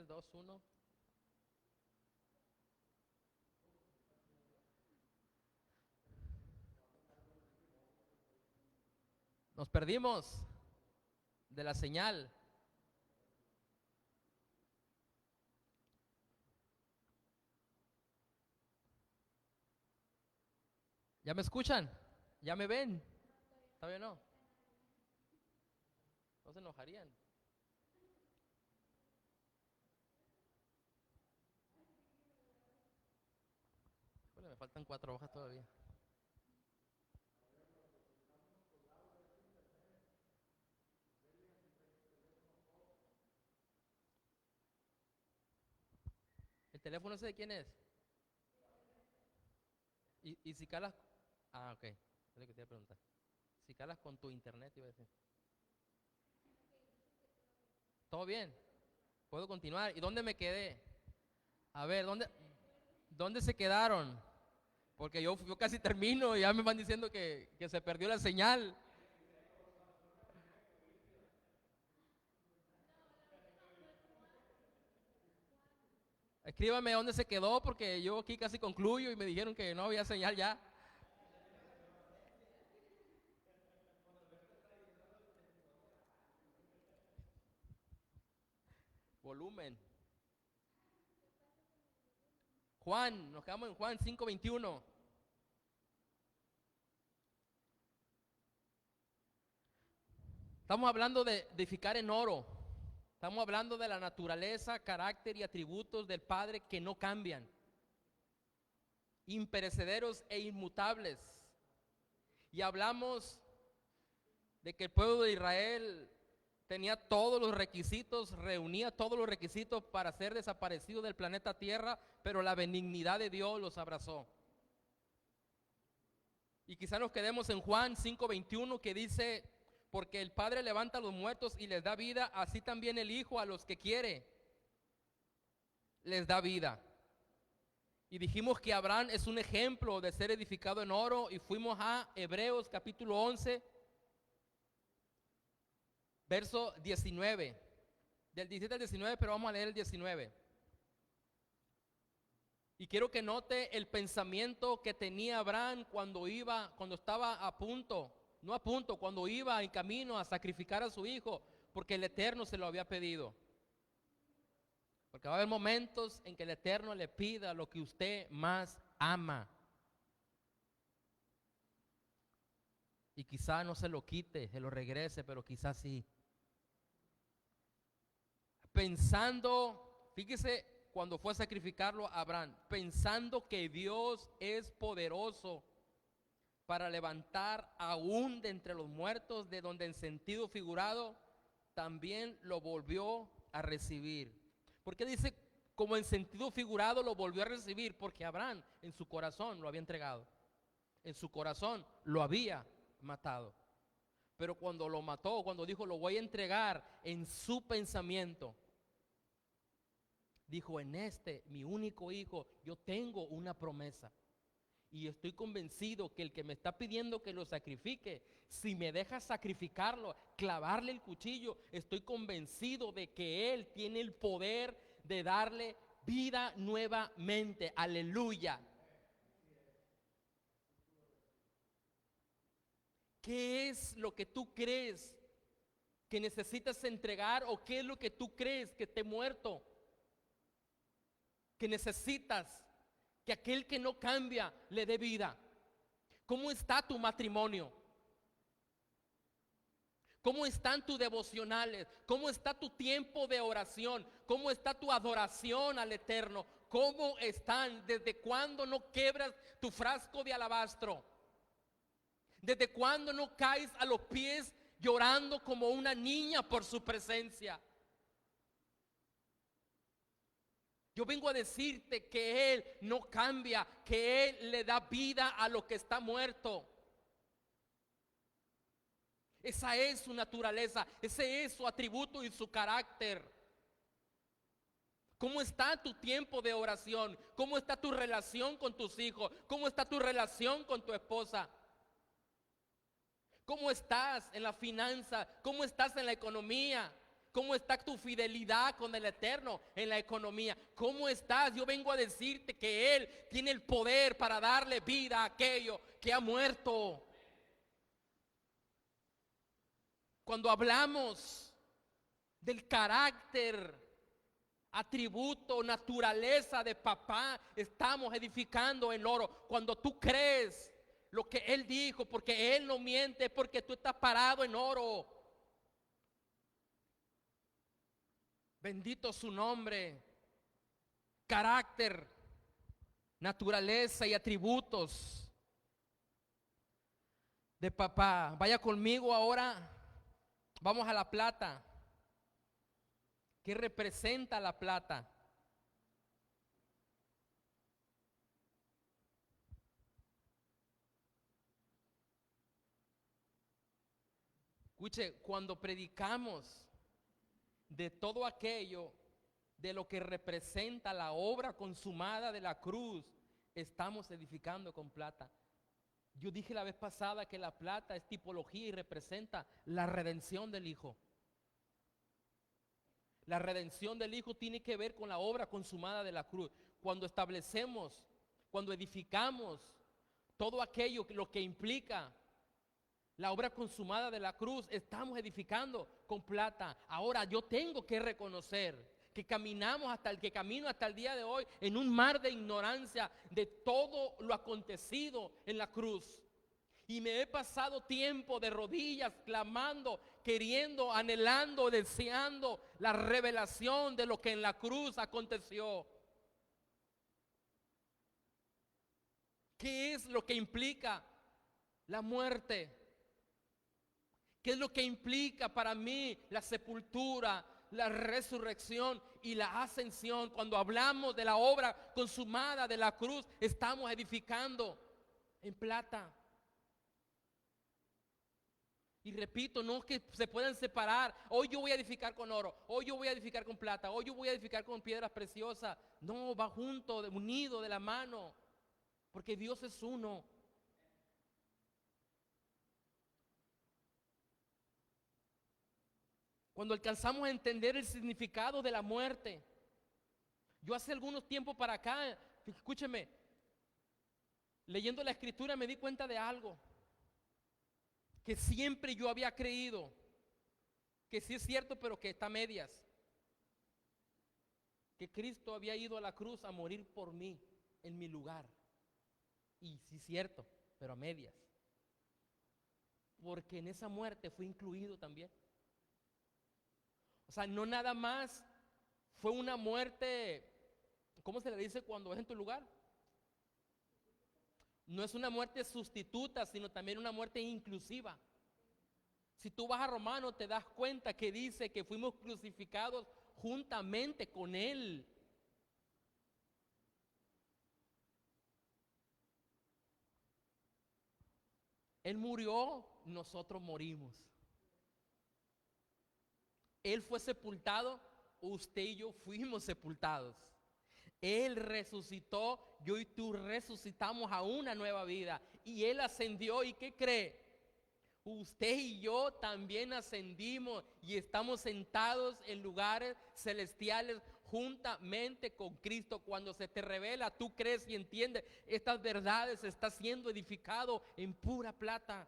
3, 2, 1. Nos perdimos de la señal. ¿Ya me escuchan? ¿Ya me ven? ¿Todavía no? ¿No se enojarían? Híjole, me faltan 4 hojas todavía. ¿El teléfono ese de quién es? Y si calas... Ah, ok. Es lo que te iba a preguntar. Si calas con tu internet, iba a decir. ¿Todo bien? ¿Puedo continuar? ¿Y dónde me quedé? A ver, ¿dónde se quedaron? Porque yo casi termino y ya me van diciendo que se perdió la señal. Escríbame dónde se quedó porque yo aquí casi concluyo y me dijeron que no había señal ya. Volumen. Juan, nos quedamos en Juan 5:21. Estamos hablando de edificar en oro. Estamos hablando de la naturaleza, carácter y atributos del Padre que no cambian, imperecederos e inmutables. Y hablamos de que el pueblo de Israel tenía todos los requisitos, reunía todos los requisitos para ser desaparecido del planeta Tierra, pero la benignidad de Dios los abrazó. Y quizá nos quedemos en Juan 5:21 que dice, porque el Padre levanta a los muertos y les da vida, así también el Hijo a los que quiere les da vida. Y dijimos que Abraham es un ejemplo de ser edificado en oro y fuimos a Hebreos capítulo 11, verso 19. Del 17 al 19, pero vamos a leer el 19. Y quiero que note el pensamiento que tenía Abraham cuando estaba a punto, no a punto, cuando iba en camino a sacrificar a su hijo, porque el Eterno se lo había pedido. Porque va a haber momentos en que el Eterno le pida lo que usted más ama. Y quizá no se lo quite, se lo regrese, pero quizá sí. Pensando, fíjese cuando fue a sacrificarlo a Abraham, pensando que Dios es poderoso para levantar aún de entre los muertos, de donde en sentido figurado también lo volvió a recibir. ¿Por qué dice como en sentido figurado lo volvió a recibir? Porque Abraham en su corazón lo había entregado, en su corazón lo había matado. Pero cuando lo mató, cuando dijo lo voy a entregar, en su pensamiento dijo, en este, mi único hijo, yo tengo una promesa. Y estoy convencido que el que me está pidiendo que lo sacrifique, si me deja sacrificarlo, clavarle el cuchillo, estoy convencido de que Él tiene el poder de darle vida nuevamente. Aleluya. ¿Qué es lo que tú crees que necesitas entregar o qué es lo que tú crees que te muerto? Que necesitas que aquel que no cambia le dé vida. ¿Cómo está tu matrimonio? ¿Cómo están tus devocionales? ¿Cómo está tu tiempo de oración? ¿Cómo está tu adoración al Eterno? ¿Cómo están? ¿Desde cuándo no quebras tu frasco de alabastro? ¿Desde cuándo no caes a los pies llorando como una niña por su presencia? Yo vengo a decirte que Él no cambia, que Él le da vida a lo que está muerto. Esa es su naturaleza, ese es su atributo y su carácter. ¿Cómo está tu tiempo de oración? ¿Cómo está tu relación con tus hijos? ¿Cómo está tu relación con tu esposa? ¿Cómo estás en la finanza? ¿Cómo estás en la economía? ¿Cómo está tu fidelidad con el Eterno en la economía? ¿Cómo estás? Yo vengo a decirte que Él tiene el poder para darle vida a aquello que ha muerto. Cuando hablamos del carácter, atributo, naturaleza de papá, estamos edificando el oro. Cuando tú crees lo que Él dijo, porque Él no miente, porque tú estás parado en oro. Bendito su nombre. Carácter, naturaleza y atributos de papá. Vaya conmigo ahora. Vamos a la plata. ¿Qué representa la plata? Escuche, cuando predicamos de todo aquello, de lo que representa la obra consumada de la cruz, estamos edificando con plata. Yo dije la vez pasada que la plata es tipología y representa la redención del Hijo. La redención del Hijo tiene que ver con la obra consumada de la cruz. Cuando establecemos, cuando edificamos todo aquello, lo que implica la obra consumada de la cruz, estamos edificando con plata. Ahora yo tengo que reconocer que caminamos hasta el que camino hasta el día de hoy en un mar de ignorancia de todo lo acontecido en la cruz. Y me he pasado tiempo de rodillas clamando, queriendo, anhelando, deseando la revelación de lo que en la cruz aconteció. ¿Qué es lo que implica la muerte? ¿Qué es lo que implica para mí la sepultura, la resurrección y la ascensión? Cuando hablamos de la obra consumada de la cruz, estamos edificando en plata. Y repito, no es que se puedan separar. Hoy yo voy a edificar con oro, hoy yo voy a edificar con plata, hoy yo voy a edificar con piedras preciosas. No, va junto, unido de la mano, porque Dios es uno. Cuando alcanzamos a entender el significado de la muerte. Yo hace algunos tiempos para acá, escúcheme, leyendo la escritura me di cuenta de algo que siempre yo había creído, que sí es cierto, pero que está a medias. Que Cristo había ido a la cruz a morir por mí, en mi lugar. Y sí es cierto, pero a medias. Porque en esa muerte fue incluido también. O sea, no nada más fue una muerte, ¿cómo se le dice cuando es en tu lugar? No es una muerte sustituta, sino también una muerte inclusiva. Si tú vas a Romanos te das cuenta que dice que fuimos crucificados juntamente con Él. Él murió, nosotros morimos. Él fue sepultado, usted y yo fuimos sepultados. Él resucitó, yo y tú resucitamos a una nueva vida. Y Él ascendió, ¿y qué cree? Usted y yo también ascendimos y estamos sentados en lugares celestiales juntamente con Cristo. Cuando se te revela, tú crees y entiendes estas verdades, está siendo edificado en pura plata.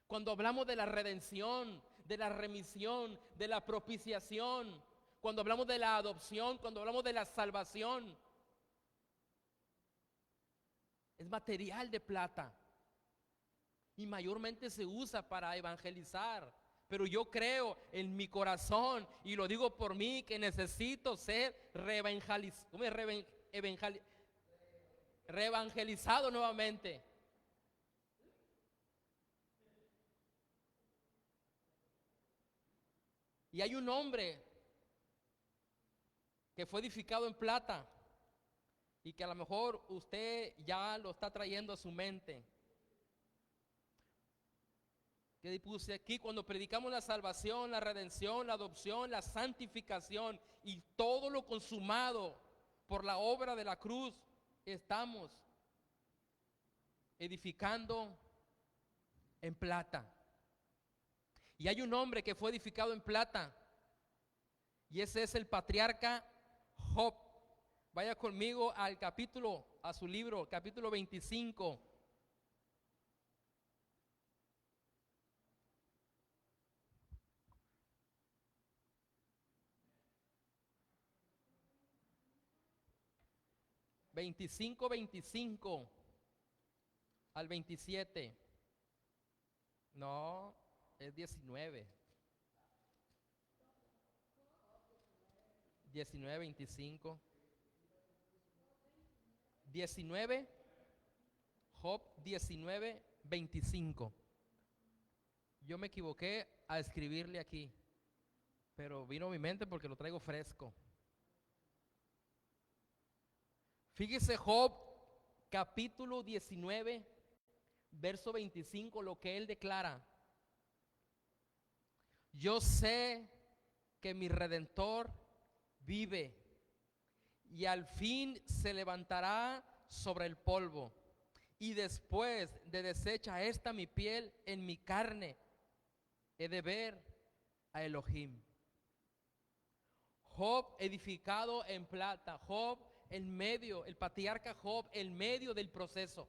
Cuando hablamos de la redención, de la remisión, de la propiciación, cuando hablamos de la adopción, cuando hablamos de la salvación, es material de plata y mayormente se usa para evangelizar. Pero yo creo en mi corazón, y lo digo por mí, que necesito ser reevangelizado nuevamente. Y hay un hombre que fue edificado en plata y que a lo mejor usted ya lo está trayendo a su mente. Que puse aquí, cuando predicamos la salvación, la redención, la adopción, la santificación y todo lo consumado por la obra de la cruz, estamos edificando en plata. Y hay un hombre que fue edificado en plata, y ese es el patriarca Job. Vaya conmigo al capítulo, a su libro, capítulo 25. Veinticinco, 25 al 27. No, es 19. 19, 25. 19, Job 19, 25. Yo me equivoqué a escribirle aquí, pero vino a mi mente porque lo traigo fresco. Fíjese Job capítulo 19, verso 25, lo que él declara. Yo sé que mi Redentor vive y al fin se levantará sobre el polvo. Y después de deshecha esta mi piel, en mi carne he de ver a Elohim. Job edificado en plata, Job en medio, el patriarca Job en medio del proceso,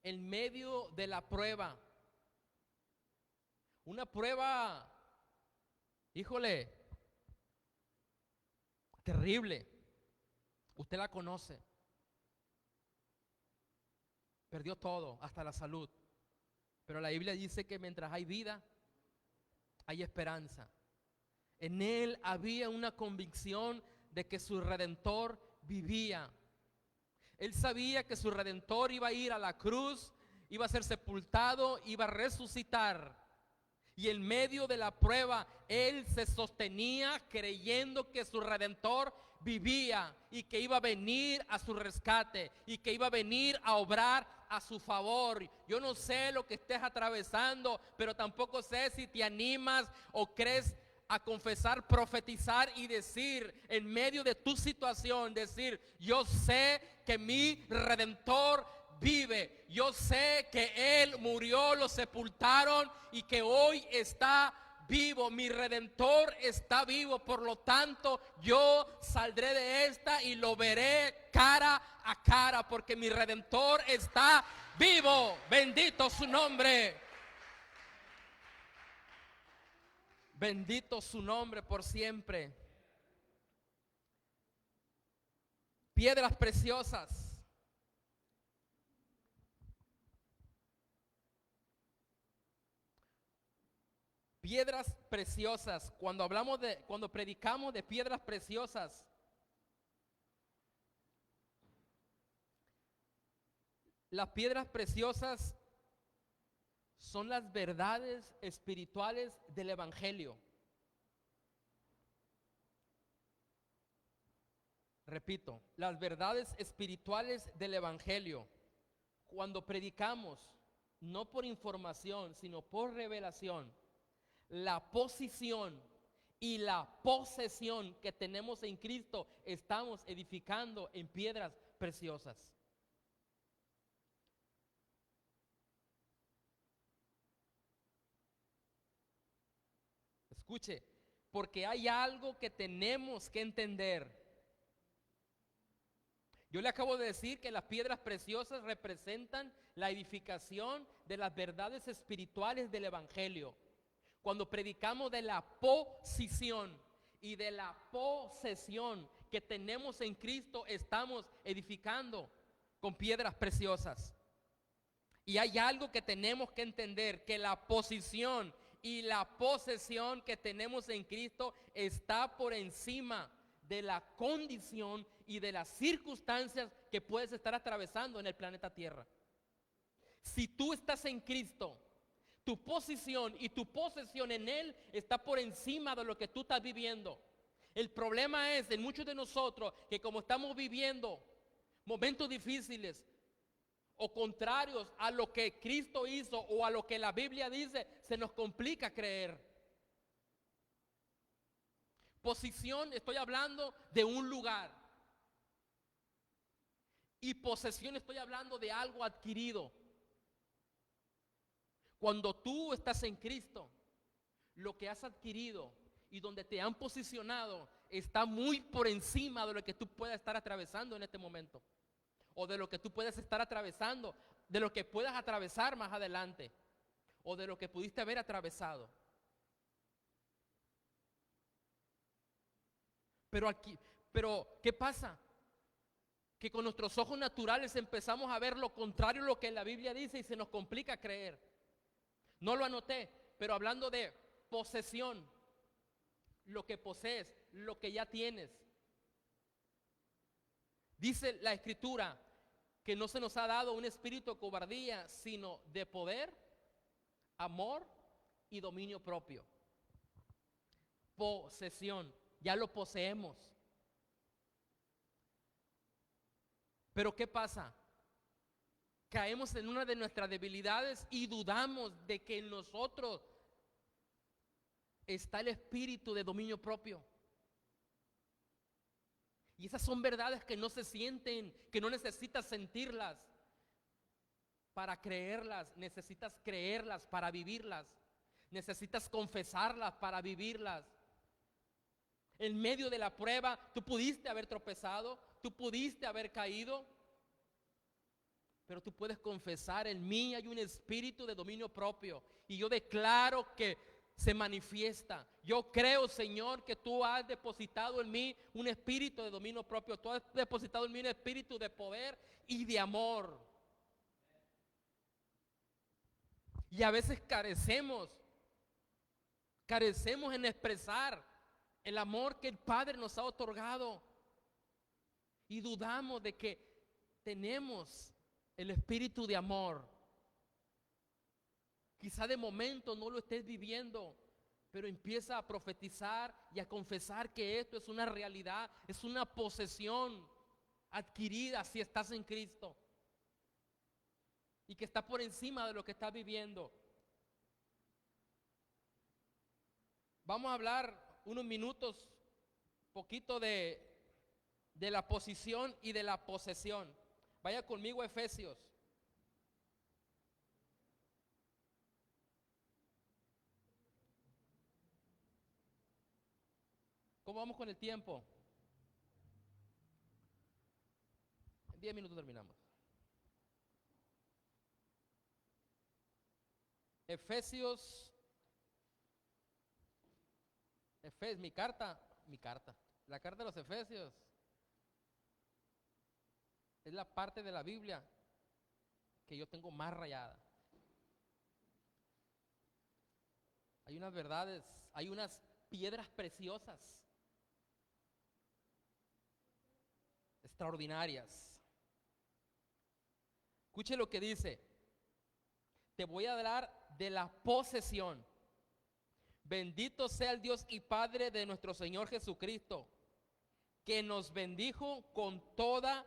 en medio de la prueba. Una prueba, híjole, terrible. Usted la conoce. Perdió todo, hasta la salud. Pero la Biblia dice que mientras hay vida, hay esperanza. En él había una convicción de que su Redentor vivía. Él sabía que su Redentor iba a ir a la cruz, iba a ser sepultado, iba a resucitar. Y en medio de la prueba, él se sostenía creyendo que su Redentor vivía y que iba a venir a su rescate y que iba a venir a obrar a su favor. Yo no sé lo que estés atravesando, pero tampoco sé si te animas o crees a confesar, profetizar y decir en medio de tu situación, decir: yo sé que mi Redentor vive, yo sé que Él murió, lo sepultaron y que hoy está vivo, mi Redentor está vivo, por lo tanto yo saldré de esta y lo veré cara a cara, porque mi Redentor está vivo. Bendito su nombre. Bendito su nombre por siempre. Piedras preciosas. Piedras preciosas. Cuando predicamos de piedras preciosas, las piedras preciosas son las verdades espirituales del Evangelio. Repito, las verdades espirituales del Evangelio. Cuando predicamos, no por información, sino por revelación, la posición y la posesión que tenemos en Cristo, estamos edificando en piedras preciosas. Escuche, porque hay algo que tenemos que entender. Yo le acabo de decir que las piedras preciosas representan la edificación de las verdades espirituales del Evangelio. Cuando predicamos de la posición y de la posesión que tenemos en Cristo, estamos edificando con piedras preciosas. Y hay algo que tenemos que entender, que la posición y la posesión que tenemos en Cristo está por encima de la condición y de las circunstancias que puedes estar atravesando en el planeta Tierra. Si tú estás en Cristo, tu posición y tu posesión en Él está por encima de lo que tú estás viviendo. El problema es en muchos de nosotros que, como estamos viviendo momentos difíciles o contrarios a lo que Cristo hizo o a lo que la Biblia dice, se nos complica creer. Posición, estoy hablando de un lugar. Y posesión, estoy hablando de algo adquirido. Cuando tú estás en Cristo, lo que has adquirido y donde te han posicionado está muy por encima de lo que tú puedas estar atravesando en este momento, o de lo que tú puedes estar atravesando, de lo que puedas atravesar más adelante, o de lo que pudiste haber atravesado. Pero ¿qué pasa? Que con nuestros ojos naturales empezamos a ver lo contrario a lo que la Biblia dice y se nos complica creer. No lo anoté, pero hablando de posesión, lo que posees, lo que ya tienes. Dice la Escritura que no se nos ha dado un espíritu de cobardía, sino de poder, amor y dominio propio. Posesión, ya lo poseemos. Pero ¿qué pasa? Caemos en una de nuestras debilidades y dudamos de que en nosotros está el espíritu de dominio propio. Y esas son verdades que no se sienten, que no necesitas sentirlas para creerlas, necesitas creerlas para vivirlas, necesitas confesarlas para vivirlas. En medio de la prueba, tú pudiste haber tropezado, tú pudiste haber caído, pero tú puedes confesar: en mí hay un espíritu de dominio propio y yo declaro que se manifiesta. Yo creo, Señor, que tú has depositado en mí un espíritu de dominio propio. Tú has depositado en mí un espíritu de poder y de amor. Y a veces carecemos en expresar el amor que el Padre nos ha otorgado. Y dudamos de que tenemos el espíritu de amor. Quizá de momento no lo estés viviendo, pero empieza a profetizar y a confesar que esto es una realidad, es una posesión adquirida si estás en Cristo y que está por encima de lo que estás viviendo. Vamos a hablar unos minutos, poquito de la posición y de la posesión. Vaya conmigo a Efesios. ¿Cómo vamos con el tiempo? En 10 minutos terminamos. Efesios, mi carta, la carta de los Efesios es la parte de la Biblia que yo tengo más rayada. Hay unas verdades, hay unas piedras preciosas, extraordinarias. Escuche lo que dice: te voy a hablar de la posesión. Bendito sea el Dios y Padre de nuestro Señor Jesucristo, que nos bendijo con toda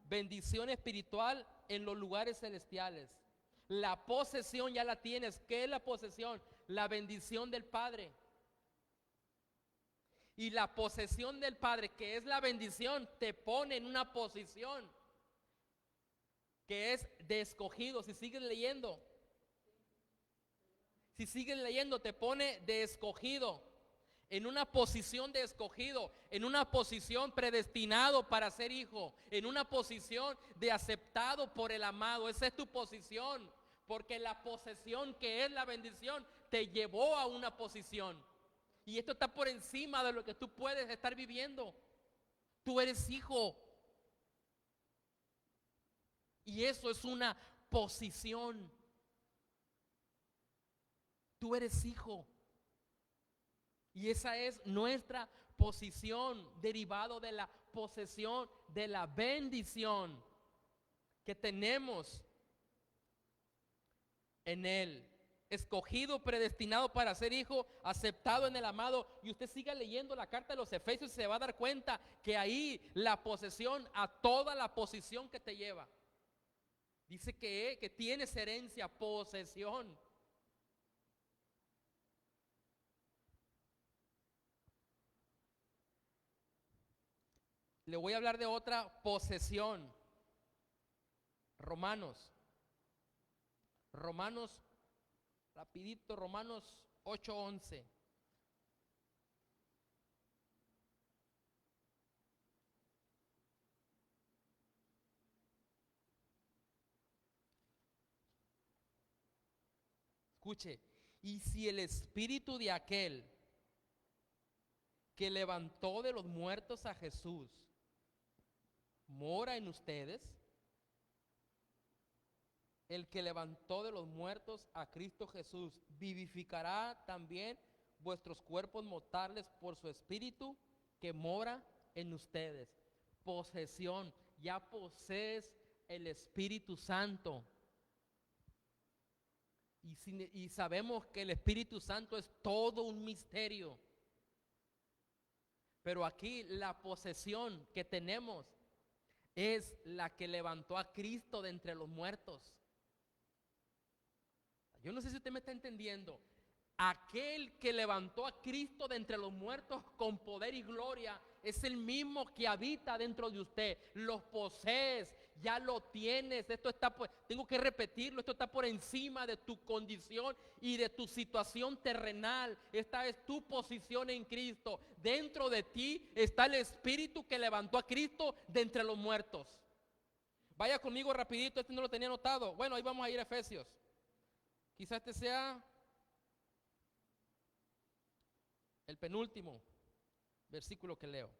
bendición espiritual en los lugares celestiales. La posesión ya la tienes. ¿Qué es la posesión? La bendición del Padre. Y la posesión del Padre, que es la bendición, te pone en una posición que es de escogido. Si sigues leyendo, te pone de escogido, en una posición de escogido, en una posición predestinado para ser hijo, en una posición de aceptado por el amado. Esa es tu posición, porque la posesión, que es la bendición, te llevó a una posición. Y esto está por encima de lo que tú puedes estar viviendo. Tú eres hijo. Y eso es una posición. Tú eres hijo. Y esa es nuestra posición, derivado de la posesión, de la bendición que tenemos en Él. Escogido, predestinado para ser hijo, aceptado en el amado. Y usted siga leyendo la carta de los Efesios y se va a dar cuenta que ahí la posesión a toda la posición que te lleva. Dice que tienes herencia, posesión. Le voy a hablar de otra posesión. Romanos Rapidito, Romanos 8:11. Escuche, y si el espíritu de aquel que levantó de los muertos a Jesús mora en ustedes, el que levantó de los muertos a Cristo Jesús vivificará también vuestros cuerpos mortales por su espíritu que mora en ustedes. Posesión, ya posees el Espíritu Santo. Y sabemos que el Espíritu Santo es todo un misterio. Pero aquí la posesión que tenemos es la que levantó a Cristo de entre los muertos. Yo no sé si usted me está entendiendo. Aquel que levantó a Cristo de entre los muertos con poder y gloria es el mismo que habita dentro de usted. Los posees, ya lo tienes. Esto está, tengo que repetirlo, esto está por encima de tu condición y de tu situación terrenal. Esta es tu posición en Cristo. Dentro de ti está el Espíritu que levantó a Cristo de entre los muertos. Vaya conmigo rapidito, este no lo tenía anotado. Bueno, ahí vamos a ir a Efesios. Quizás este sea el penúltimo versículo que leo.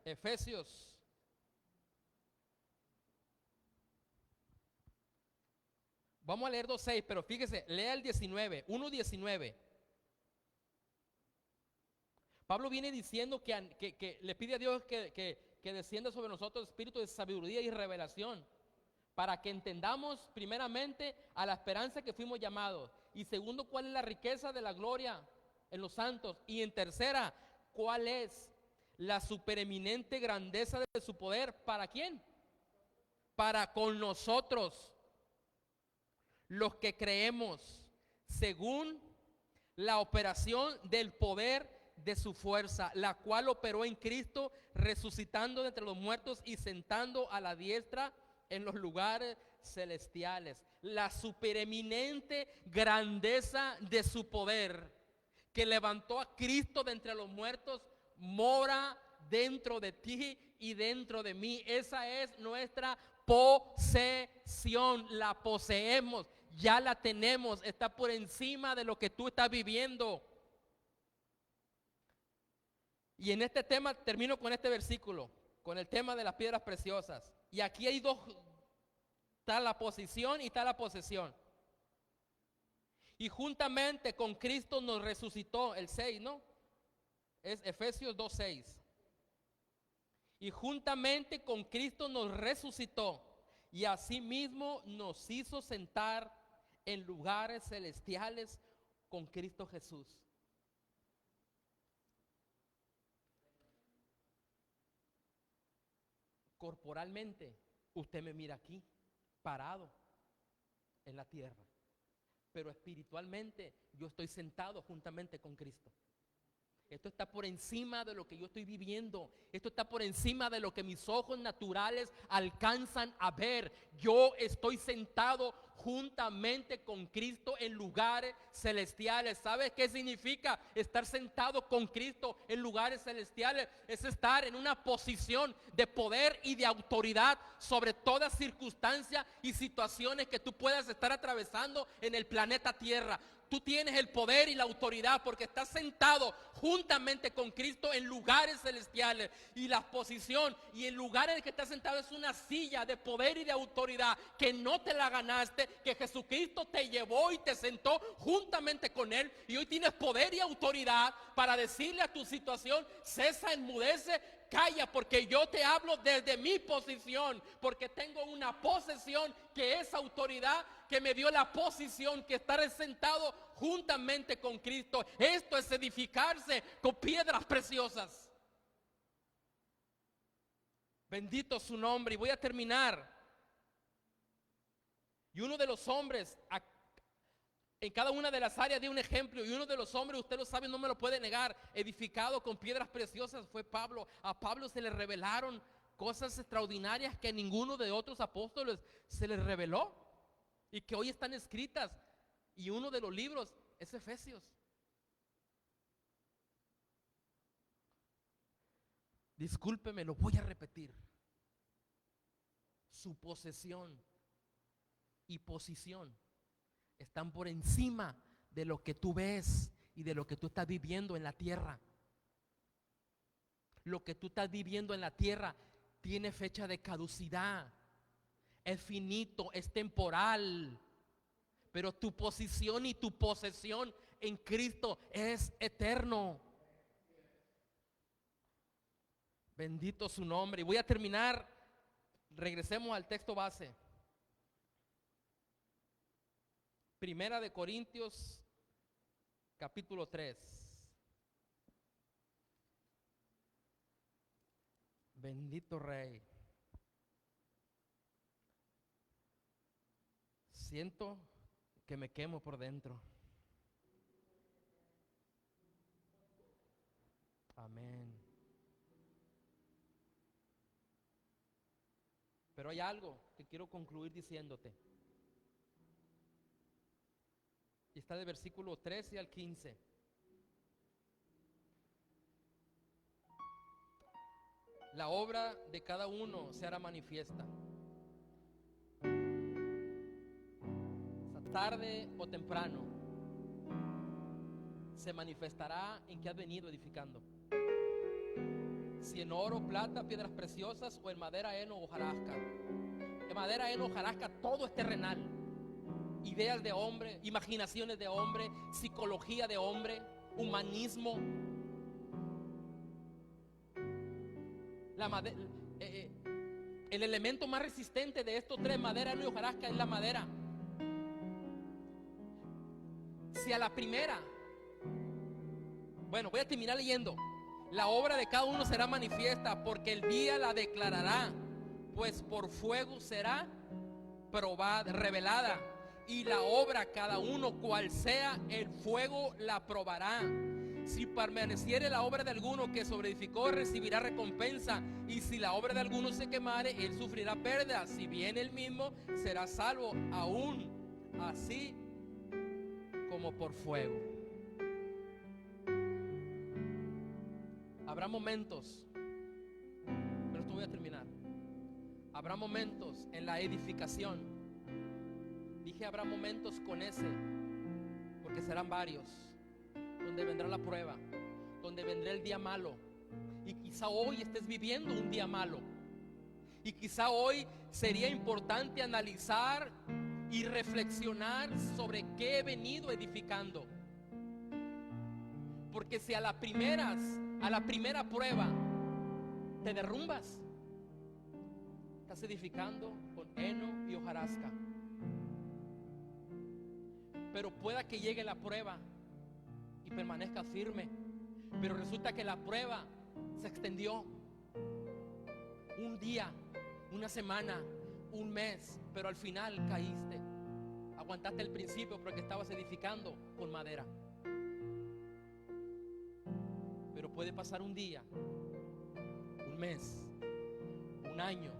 Efesios. Vamos a leer 2:6, pero fíjese, lea el 19, 1:19. Pablo viene diciendo que le pide a Dios que descienda sobre nosotros espíritu de sabiduría y revelación, para que entendamos primeramente a la esperanza que fuimos llamados, y segundo, cuál es la riqueza de la gloria en los santos, y en tercera, cuál es la supereminente grandeza de su poder. ¿Para quién? Para con nosotros, los que creemos, según la operación del poder de su fuerza, la cual operó en Cristo, resucitando de entre los muertos y sentando a la diestra en los lugares celestiales. La supereminente grandeza de su poder, que levantó a Cristo de entre los muertos, mora dentro de ti y dentro de mí. Esa es nuestra posesión. La poseemos, ya la tenemos, está por encima de lo que tú estás viviendo. Y en este tema termino con este versículo, con el tema de las piedras preciosas. Y aquí hay dos, está la posición y está la posesión. Y juntamente con Cristo nos resucitó, el 6, ¿no? Es Efesios 2:6. Y juntamente con Cristo nos resucitó y asimismo nos hizo sentar en lugares celestiales con Cristo Jesús. Corporalmente, usted me mira aquí, parado en la tierra, pero espiritualmente yo estoy sentado juntamente con Cristo. Esto está por encima de lo que yo estoy viviendo. Esto está por encima de lo que mis ojos naturales alcanzan a ver. Yo estoy sentado juntamente con Cristo en lugares celestiales. ¿Sabes qué significa estar sentado con Cristo en lugares celestiales? Es estar en una posición de poder y de autoridad sobre todas circunstancias y situaciones que tú puedas estar atravesando en el planeta Tierra. Tú tienes el poder y la autoridad porque estás sentado juntamente con Cristo en lugares celestiales. Y la posición y el lugar en el que estás sentado es una silla de poder y de autoridad que no te la ganaste, que Jesucristo te llevó y te sentó juntamente con Él. Y hoy tienes poder y autoridad para decirle a tu situación: cesa, enmudece, calla, porque yo te hablo desde mi posición, porque tengo una posesión que es autoridad, que me dio la posición que estar sentado juntamente con Cristo. Esto es edificarse con piedras preciosas. Bendito su nombre. Y voy a terminar. Y uno de los hombres, en cada una de las áreas, de un ejemplo, y uno de los hombres, usted lo sabe, no me lo puede negar, edificado con piedras preciosas, fue Pablo. A Pablo se le revelaron cosas extraordinarias que a ninguno de otros apóstoles se les reveló. y que hoy están escritas, y uno de los libros es Efesios. Discúlpeme, lo voy a repetir. Su posesión y posición están por encima de lo que tú ves y de lo que tú estás viviendo en la tierra. Lo que tú estás viviendo en la tierra tiene fecha de caducidad, es finito, es temporal, pero tu posición y tu posesión en Cristo es eterno. Bendito su nombre. Y voy a terminar, regresemos al texto base. Primera de Corintios, capítulo 3. Bendito Rey. Siento que me quemo por dentro. Amén. Pero hay algo que quiero concluir diciéndote. Y está de versículo 13 al 15. La obra de cada uno se hará manifiesta. Tarde o temprano se manifestará en que has venido edificando. Si en oro, plata, piedras preciosas, o en madera, heno o hojarasca. En madera, heno o hojarasca todo es terrenal. Ideas de hombre, imaginaciones de hombre, psicología de hombre, humanismo. El elemento más resistente de estos tres, madera, heno y hojarasca, es la madera. Si a la primera, bueno, voy a terminar leyendo. La obra de cada uno será manifiesta, porque el día la declarará, pues por fuego será probada, revelada, y la obra cada uno cual sea, el fuego la probará. Si permaneciere la obra de alguno que sobreedificó, recibirá recompensa, y si la obra de alguno se quemare, él sufrirá pérdida, si bien él mismo será salvo, aún así como por fuego. Habrá momentos, pero esto voy a terminar. Habrá momentos en la edificación. Dije habrá momentos con ese, porque serán varios, donde vendrá la prueba, donde vendrá el día malo. Y quizá hoy estés viviendo un día malo. Y quizá hoy sería importante analizar y reflexionar sobre qué he venido edificando. Porque si a la primera prueba te derrumbas, estás edificando con heno y hojarasca. Pero pueda que llegue la prueba y permanezcas firme, pero resulta que la prueba se extendió un día, una semana, un mes, pero al final caíste. Aguantaste el principio porque estabas edificando con madera. Pero puede pasar un día, un mes, un año,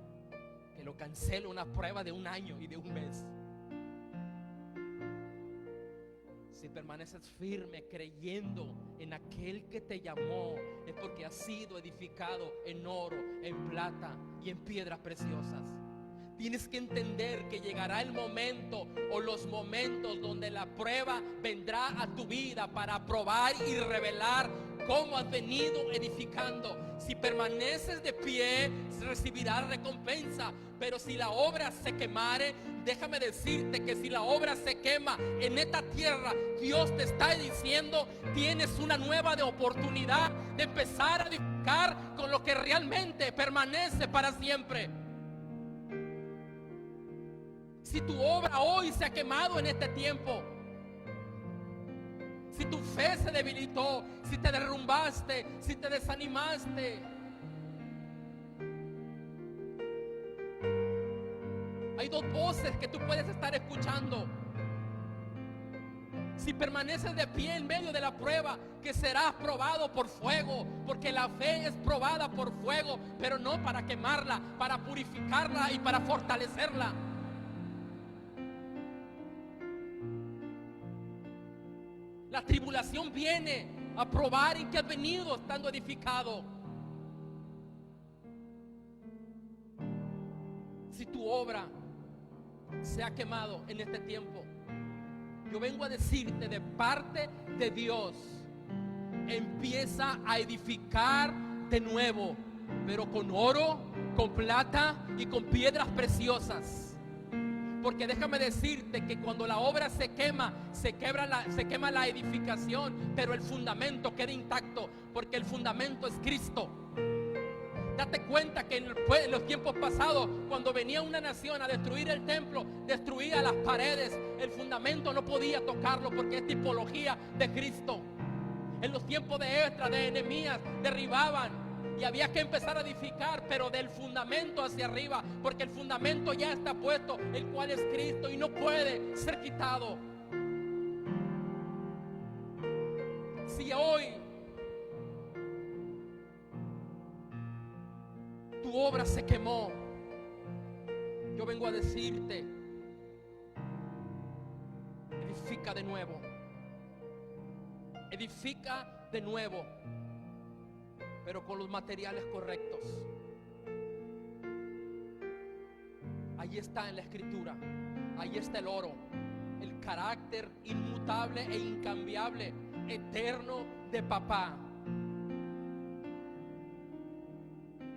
que lo cancele una prueba de un año y de un mes. Si permaneces firme creyendo en aquel que te llamó, es porque has sido edificado en oro, en plata y en piedras preciosas. Tienes que entender que llegará el momento o los momentos donde la prueba vendrá a tu vida para probar y revelar cómo has venido edificando. Si permaneces de pie, recibirás recompensa. Pero si la obra se quemare, déjame decirte que si la obra se quema en esta tierra, Dios te está diciendo, tienes una nueva oportunidad de empezar a edificar con lo que realmente permanece para siempre. Si tu obra hoy se ha quemado en este tiempo, si tu fe se debilitó, si te derrumbaste, si te desanimaste, hay dos voces que tú puedes estar escuchando. Si permaneces de pie en medio de la prueba, que serás probado por fuego, porque la fe es probada por fuego, pero no para quemarla, para purificarla y para fortalecerla. La tribulación viene a probar en que has venido estando edificado. Si tu obra se ha quemado en este tiempo, yo vengo a decirte de parte de Dios: empieza a edificar de nuevo, pero con oro, con plata y con piedras preciosas. Porque déjame decirte que cuando la obra se quema, se quema la edificación, pero el fundamento queda intacto, porque el fundamento es Cristo. Date cuenta que en los tiempos pasados, cuando venía una nación a destruir el templo, destruía las paredes, el fundamento no podía tocarlo porque es tipología de Cristo. En los tiempos de Esdras, de Nehemías, derribaban y había que empezar a edificar, pero del fundamento hacia arriba, porque el fundamento ya está puesto, el cual es Cristo, y no puede ser quitado. Si hoy tu obra se quemó, yo vengo a decirte: edifica de nuevo. Edifica de nuevo, pero con los materiales correctos. Ahí está en la escritura, ahí está el oro, el carácter inmutable e incambiable, eterno de papá.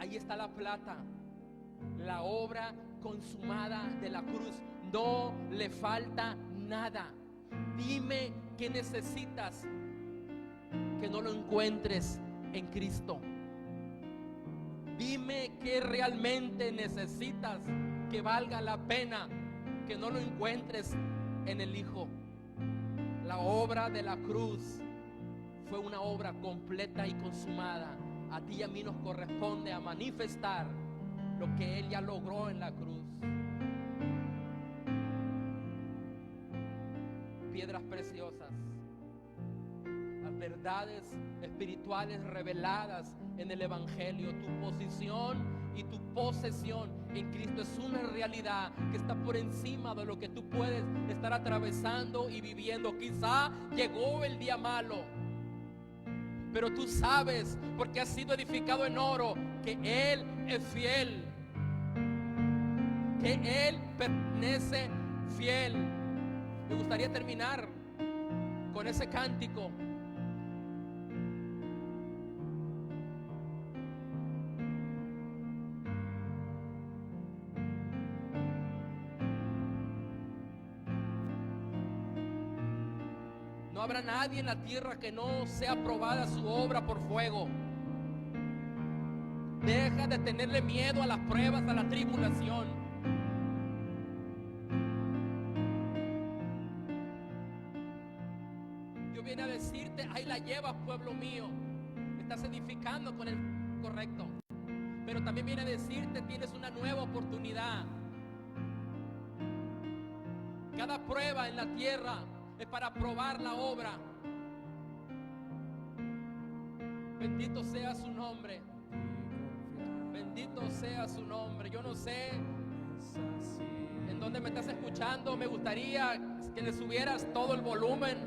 Ahí está la plata, la obra consumada de la cruz. No le falta nada. Dime qué necesitas que no lo encuentres en Cristo. Dime qué realmente necesitas que valga la pena que no lo encuentres en el Hijo. La obra de la cruz fue una obra completa y consumada. A ti y a mí nos corresponde a manifestar lo que Él ya logró en la cruz. Piedras preciosas, las verdades espirituales reveladas en el Evangelio. Tu posición y tu posesión en Cristo es una realidad que está por encima de lo que tú puedes estar atravesando y viviendo. Quizá llegó el día malo, pero tú sabes, porque has sido edificado en oro, que Él es fiel, que Él permanece fiel. Me gustaría terminar con ese cántico. No habrá nadie en la tierra que no sea probada su obra por fuego. Deja de tenerle miedo a las pruebas, a la tribulación. Yo vine a decirte: ahí la llevas, pueblo mío. Estás edificando con el correcto. Pero también viene a decirte: tienes una nueva oportunidad. Cada prueba en la tierra es para probar la obra. Bendito sea su nombre. Bendito sea su nombre. Yo no sé en dónde me estás escuchando. Me gustaría que le subieras todo el volumen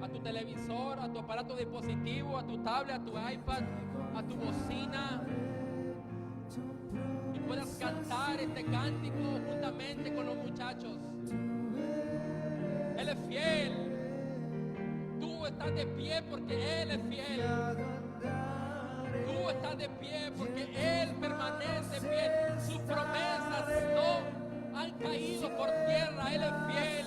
a tu televisor, a tu aparato dispositivo, a tu tablet, a tu iPad, a tu bocina, y puedas cantar este cántico juntamente con los muchachos. Él es fiel. Tú estás de pie porque Él es fiel. Tú estás de pie porque Él permanece fiel. Sus promesas no han caído por tierra. Él es fiel.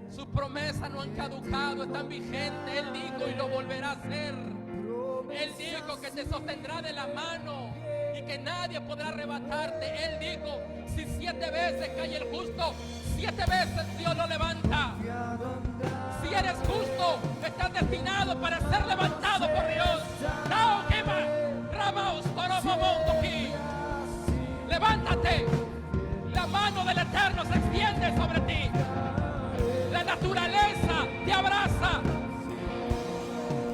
Sus promesas no han caducado, están vigentes. Él dijo y lo volverá a hacer. Él dijo que te sostendrá de la mano y que nadie podrá arrebatarte. Él dijo: si 7 veces cae el justo, 7 veces Dios lo levanta. Si eres justo, estás destinado para ser levantado por Dios. Levántate. La mano del Eterno se extiende sobre ti. La naturaleza te abraza.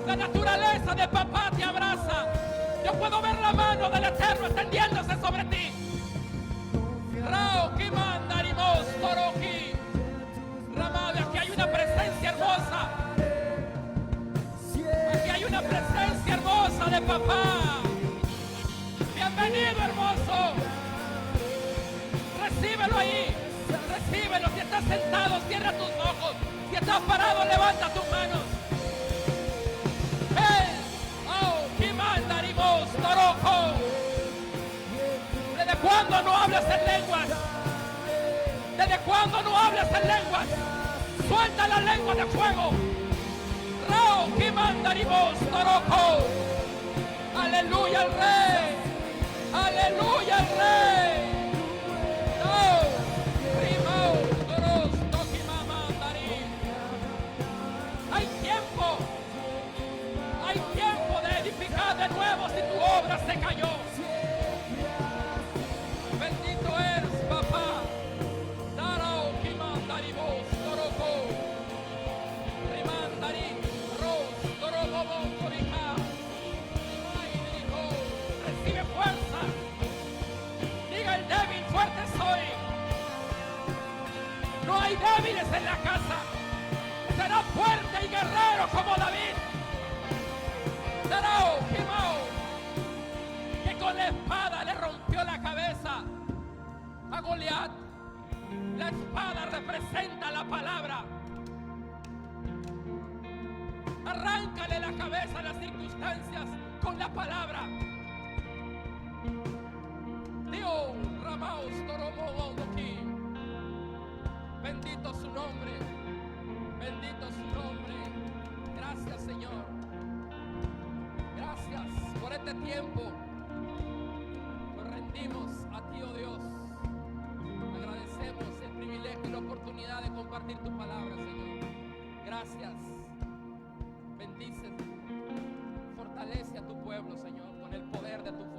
La naturaleza de papá te abraza. Yo puedo ver la mano del Eterno extendiéndose sobre ti. Rao, que mandarimos, toroji. Ramada, que hay una presencia papá. Bienvenido, hermoso. Recíbelo ahí. Recíbelo. Si estás sentado, cierra tus ojos. Si estás parado, levanta tus manos. ¿Desde cuándo no hablas en lenguas? ¿Desde cuándo no hablas en lenguas? Suelta la lengua de fuego. Rao Kimandaribos Toroco. Aleluya al Rey. Aleluya al Rey. No. Primo Toros Tokimamandari. Hay tiempo. Hay tiempo de edificar de nuevo si tu obra se cayó. Bendito eres, papá. Darao Kimandaribos Toroco. Rimandari Ros Torobobo Torija. Recibe fuerza. Diga el débil, fuerte soy. No hay débiles en la casa. Será fuerte y guerrero como David. Darao Kimao, que con la espada le rompió la cabeza a Goliat. La espada representa la palabra. Arráncale la cabeza a las circunstancias con la palabra. Dios, Ramaos, Toromo, Doki. Bendito su nombre. Bendito su nombre. Gracias, Señor. Gracias por este tiempo. Nos rendimos a ti, oh Dios. Agradecemos el privilegio y la oportunidad de compartir tu palabra, Señor. Gracias. Bendice, fortalece a tu pueblo, Señor, con el poder de tu fuerza.